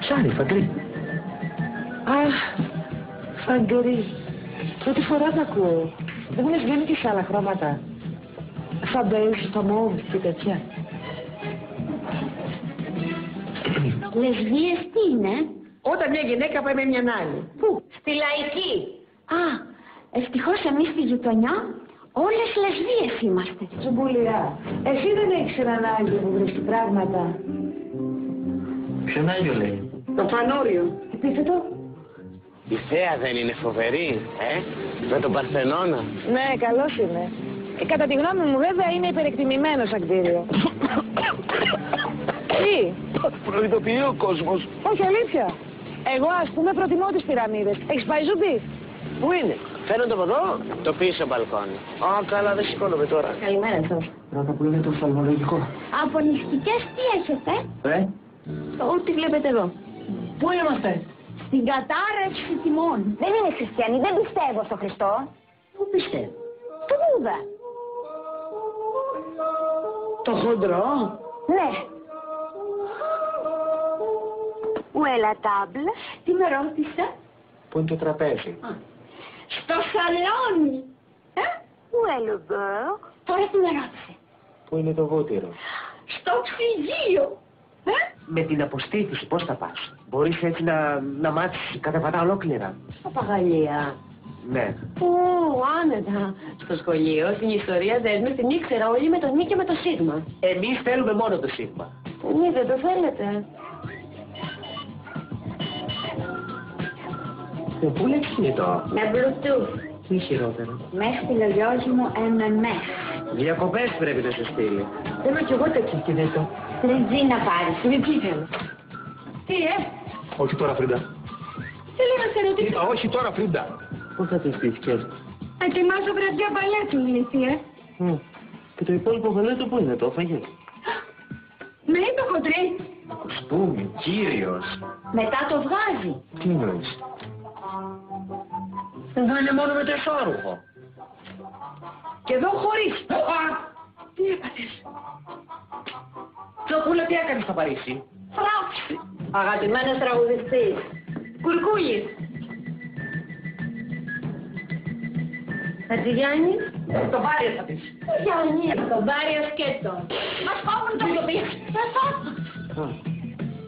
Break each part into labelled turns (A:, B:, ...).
A: Ψάρι, φαγκρί.
B: Αχ, φαγκρί. Πρώτη φορά τα ακούω. Δεν μου λες βγαίνει και σε άλλα χρώματα. Φαμπέους, στο μόβ και τέτοια.
C: Λεσβίες τι είναι?
B: Όταν μια γυναίκα πάει με μια άλλη.
C: Πού? Στη Λαϊκή. Α, ευτυχώς εμείς στη γειτονιά όλες λεσβίες είμαστε.
B: Τσουμπουλιά, εσύ δεν έχεις έναν Άγιο που βρίσκει πράγματα.
A: Ποιον Άγιο λέει?
B: Το φανούριο. Επίθετο.
D: Η θέα δεν είναι φοβερή, με τον Παρθενώνα.
B: Ναι, καλός είναι. Κατά τη γνώμη μου βέβαια είναι υπερεκτιμημένο σαν κτίριο. Τι?
D: Προειδοποιεί ο κόσμος.
B: Όχι, αλήθεια. Εγώ ας πούμε προτιμώ τις πυραμίδες. Έχεις πάει ζουπί?
D: Πού είναι? Φαίνονται από εδώ. Το πίσω μπαλκόνι. Α, καλά, δεν σηκώνομαι τώρα.
C: Καλημέρα σας.
A: Πρώτα που είναι το οφθαλμολογικό.
C: Από νηστικές τι έχετε? Ό,τι βλέπετε εδώ.
B: Πού είμαστε?
C: Στην κατάρρευση τιμών. Δεν είναι χριστιανή, δεν πιστεύω στο Χριστό.
B: Πού πιστεύω?
C: Το Βούδα.
B: Το χοντρό?
C: Ναι. Ουέλα τάμπλ. Τι με ρώτησα?
A: Πού είναι το τραπέζι?
C: Στο σαλόνι. Ουέλο μπερ. Τώρα τι με ρώτησε?
A: Πού είναι το βούτυρο?
C: Στο ψυγείο.
A: Με την αποστήθηση πώς θα πας? Μπορείς έτσι να μάθεις κατεβατά ολόκληρα?
C: Παπαγαλία.
A: Ναι.
C: Ω, άνετα. Στο σχολείο, στην ιστορία δέσμες την ήξερα όλοι με τον Μη και με το Σίγμα.
A: Εμείς θέλουμε μόνο το Σίγμα.
C: Ναι, δεν το θέλετε.
A: Και πού είναι κινητό?
C: Με Bluetooth.
A: Τι χειρότερο?
C: Με έστειλε ο γιος μου MMS.
A: Διακοπές πρέπει να σε στείλει.
B: Θέλω κι εγώ τέτοιο κινητό.
C: 3G να πάρεις.
B: Τι θέλω. Τι,
A: Όχι τώρα, Φρίντα.
C: Θέλω να σε ρωτήσω.
A: Είπα όχι τώρα, Φρίντα. Πού θα τις στήθηκες?
C: Ετοιμάζω βραδιά παλιά του ηλικία.
A: Και το υπόλοιπο βελέτο πού είναι, το έφαγες?
C: Με είπε χοντρή.
A: Κουστούμι, κύριος.
C: Μετά το βγάζει.
A: Τι εννοείς? Εδώ είναι μόνο με το εσώρουχο.
B: Και εδώ χωρίς. Τι έπαθες?
A: Τζοπούλα, τι έκανες στο Παρίσι?
C: Φράξη. Αγαπημένος τραγουδιστής. Κουρκούλης. Χατζηγιάννη.
B: Το Βάριο θα πεις.
C: Γιάννη. Το Βάριο σκέτο. Μας κόβουν το κλοπί.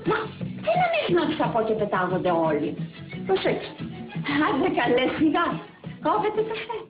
C: Μα, τι νομίζεις να τους από και πετάγονται όλοι?
B: Πώς έτσι?
C: Άντε καλέ, σιγά. Κόβεται το σέτο.